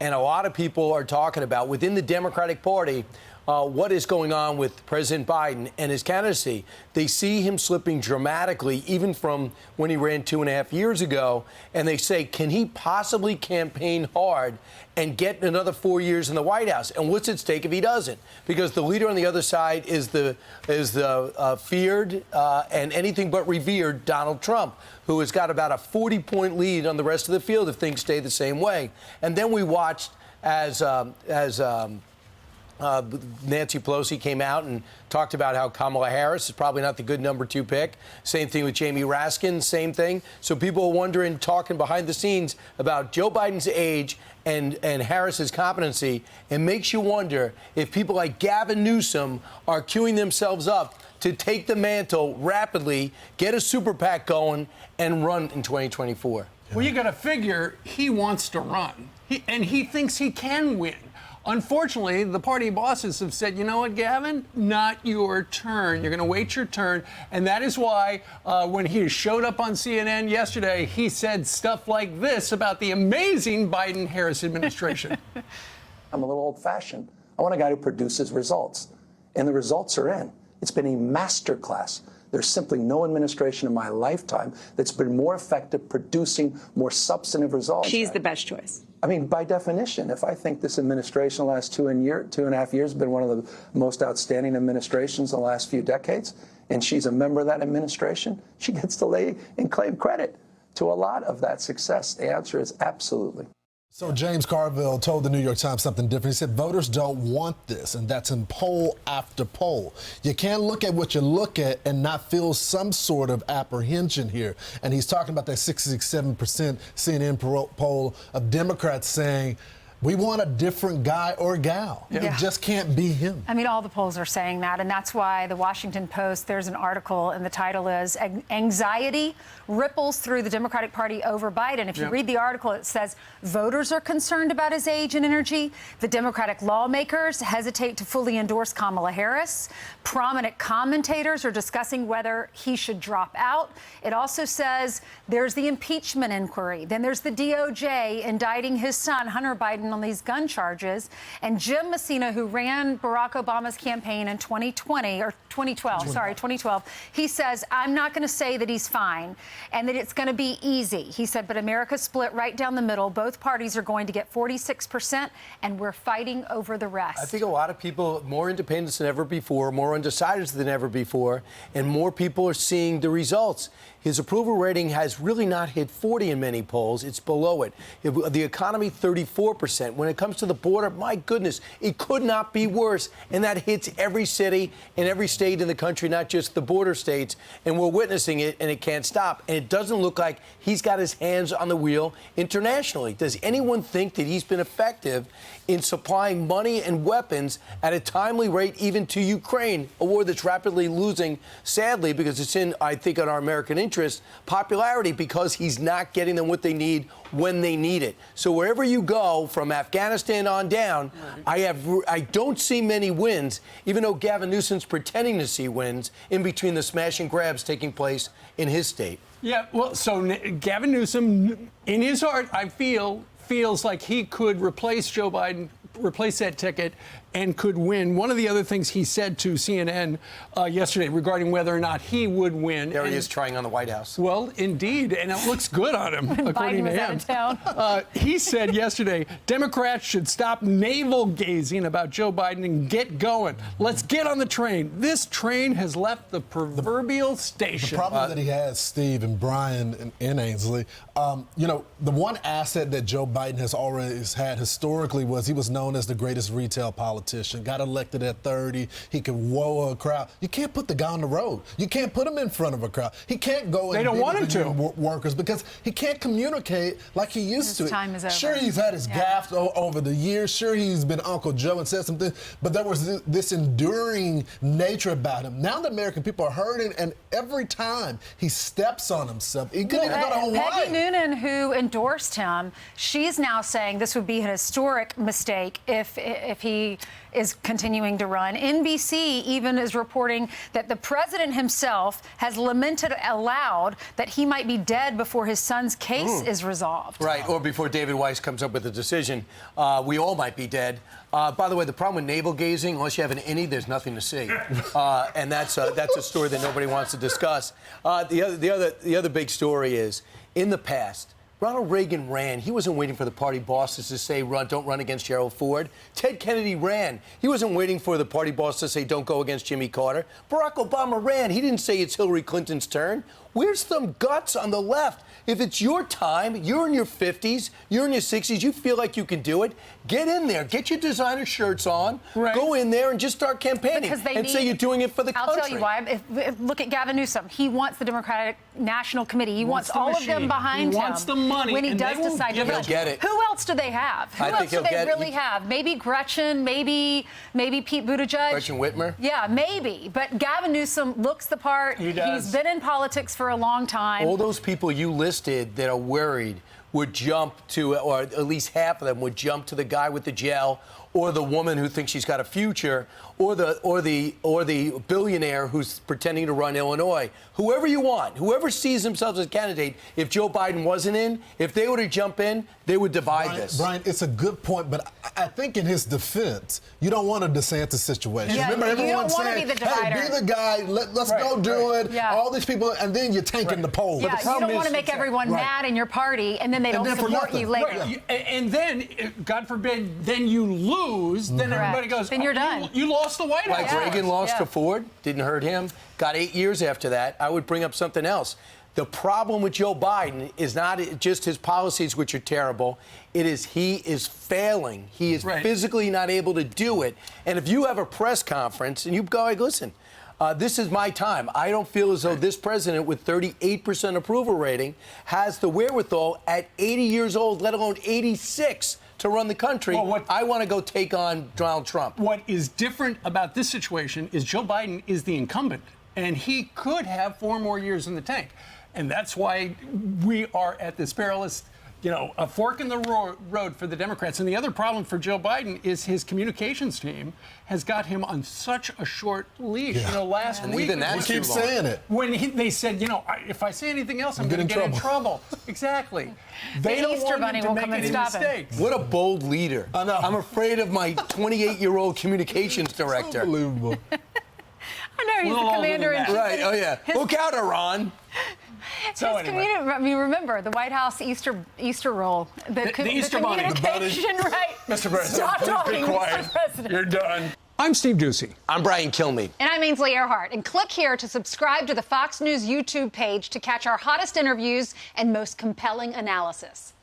And a lot of people are talking about within the Democratic Party what is going on with President Biden and his candidacy. They see him slipping dramatically, even from when he ran 2.5 years ago. And they say, can he possibly campaign hard and get another 4 years in the White House? And what's at stake if he doesn't? Because the leader on the other side is the feared and anything but revered Donald Trump, who has got about a 40-point lead on the rest of the field if things stay the same way. And then we watched as Nancy Pelosi came out and talked about how Kamala Harris is probably not the good number 2 pick. Same thing with Jamie Raskin, same thing. So people are wondering, talking behind the scenes about Joe Biden's age and Harris's competency. It makes you wonder if people like Gavin Newsom are queuing themselves up to take the mantle rapidly, get a super PAC going, and run in 2024. Well, you got to figure he wants to run, and he thinks he can win. Unfortunately, the party bosses have said, you know what, Gavin, not your turn. You're going to wait your turn. And that is why when he showed up on CNN yesterday, he said stuff like this about the amazing Biden-Harris administration. I'm a little old-fashioned. I want a guy who produces results. And the results are in. It's been a masterclass. There's simply no administration in my lifetime that's been more effective producing more substantive results. She's the best choice. I mean, by definition, if I think this administration the last 2.5 years has been one of the most outstanding administrations in the last few decades, and she's a member of that administration, she gets to lay and claim credit to a lot of that success. The answer is absolutely. So James Carville told the New York Times something different. He said voters don't want this, and that's in poll after poll. You can't look at what you look at and not feel some sort of apprehension here. And he's talking about that 67% CNN poll of Democrats saying, we want a different guy or gal. Yeah. It just can't be him. I mean, all the polls are saying that, and that's why the Washington Post, there's an article, and the title is Anxiety Ripples Through the Democratic Party Over Biden. If you read the article, it says voters are concerned about his age and energy. The Democratic lawmakers hesitate to fully endorse Kamala Harris. Prominent commentators are discussing whether he should drop out. It also says there's the impeachment inquiry. Then there's the DOJ indicting his son, Hunter Biden, on these gun charges. And Jim Messina, who ran Barack Obama's campaign in 2012, he says, I'm not going to say that he's fine and that it's going to be easy. He said, but America's split right down the middle. Both parties are going to get 46%, and we're fighting over the rest. I think a lot of people, more independents than ever before, more undecideds than ever before, and more people are seeing the results. His approval rating has really not hit 40 in many polls. It's below it. The economy, 34%. When it comes to the border, my goodness, it could not be worse. And that hits every city and every state in the country, not just the border states. And we're witnessing it, and it can't stop. And it doesn't look like he's got his hands on the wheel internationally. Does anyone think that he's been effective in supplying money and weapons at a timely rate, even to Ukraine, a war that's rapidly losing, sadly, because it's in, I think, on our American interest, popularity, because he's not getting them what they need when they need it. So wherever you go, from Afghanistan on down, I don't see many wins, even though Gavin Newsom's pretending to see wins in between the smash and grabs taking place in his state. Yeah, well, so Gavin Newsom, in his heart, I feel, feels like he could replace Joe Biden, replace that ticket, and could win. One of the other things he said to CNN yesterday regarding whether or not he would win. There he is trying on the White House. Well, indeed, and it looks good on him, according to him. Out of town. He said yesterday, Democrats should stop navel-gazing about Joe Biden and get going. Let's get on the train. This train has left the proverbial station. The problem that he has, Steve and Brian and Ainsley, you know, the one asset that Joe Biden has always had historically was he was known as the greatest retail politician. Got elected at 30. He could whoa a crowd. You can't put the guy on the road. You can't put him in front of a crowd. He can't go and they don't want him to workers because he can't communicate like he used to. His time is over. Sure, he's had his gaffes over the years. Sure, he's been Uncle Joe and said something, but there was this enduring nature about him. Now the American people are hurting, and every time he steps on himself, he could even go to Hawaii. Peggy Noonan, who endorsed him, she's now saying this would be an historic mistake if he is continuing to run. NBC even is reporting that the president himself has lamented aloud that he might be dead before his son's case is resolved. Right, or before David Weiss comes up with a decision. We all might be dead. By the way, the problem with navel gazing, unless you have an innie, there's nothing to see. And that's a story that nobody wants to discuss. The other big story is, in the past, Ronald Reagan ran. He wasn't waiting for the party bosses to say, don't run against Gerald Ford. Ted Kennedy ran. He wasn't waiting for the party boss to say, don't go against Jimmy Carter. Barack Obama ran. He didn't say it's Hillary Clinton's turn. Where's some guts on the left? If it's your time, you're in your 50s, you're in your 60s, you feel like you can do it, get in there. Get your designer shirts on. Right. Go in there and just start campaigning. Say you're doing it for the country. I'll tell you why. Look at Gavin Newsom. He wants the Democratic National Committee. He wants all of them behind him. He wants the money. When he does decide to run. He'll get it. Who else do they have? Who else do they really have? Maybe Gretchen, maybe Pete Buttigieg. Gretchen Whitmer? Yeah, maybe. But Gavin Newsom looks the part. He does. He's been in politics for a long time. All those people you listed that are worried would jump to, or at least half of them would jump to the guy with the gel, or the woman who thinks she's got a future, or the billionaire who's pretending to run Illinois. Whoever you want, whoever sees themselves as a candidate, if Joe Biden wasn't in, if they were to jump in, they would divide this. Brian, it's a good point, but I think in his defense, you don't want a DeSantis situation. Yeah, remember you everyone don't want to saying, be the divider. hey, be the guy, let's go do it. Yeah. All these people, and then you're tanking the polls. Yeah, you don't want to make everyone mad in your party, and then they don't support you later. Right. And then, God forbid, then you lose, then everybody goes, then you're done. You lost the White House. Like Reagan lost to Ford, didn't hurt him, got 8 years after that. I would bring up something else. The problem with Joe Biden is not just his policies, which are terrible. It is he is failing. He is physically not able to do it. And if you have a press conference and you go, hey, listen, this is my time. I don't feel as though this president with 38% approval rating has the wherewithal at 80 years old, let alone 86, to run the country. Well, I want to go take on Donald Trump. What is different about this situation is Joe Biden is the incumbent, and he could have 4 more years in the tank. And that's why we are at this perilous, a fork in the road for the Democrats. And the other problem for Joe Biden is his communications team has got him on such a short leash. Yeah. Last week, even that's keep saying it. When they said, if I say anything else, I'm going to get in trouble. Exactly. They don't Easter want Bunny him to will make come and any stop him. mistakes. What a bold leader. I know. I'm afraid of my 28-year-old communications director. Unbelievable. I know, he's the commander-in-chief. Right, oh yeah. Look out, Iran. So anyway. Remember the White House Easter roll. The Easter Bunny. Communication, right? Mr. President, Stop talking, be quiet. Mr. President. You're done. I'm Steve Ducey. I'm Brian Kilmeade. And I'm Ainsley Earhart. And click here to subscribe to the Fox News YouTube page to catch our hottest interviews and most compelling analysis.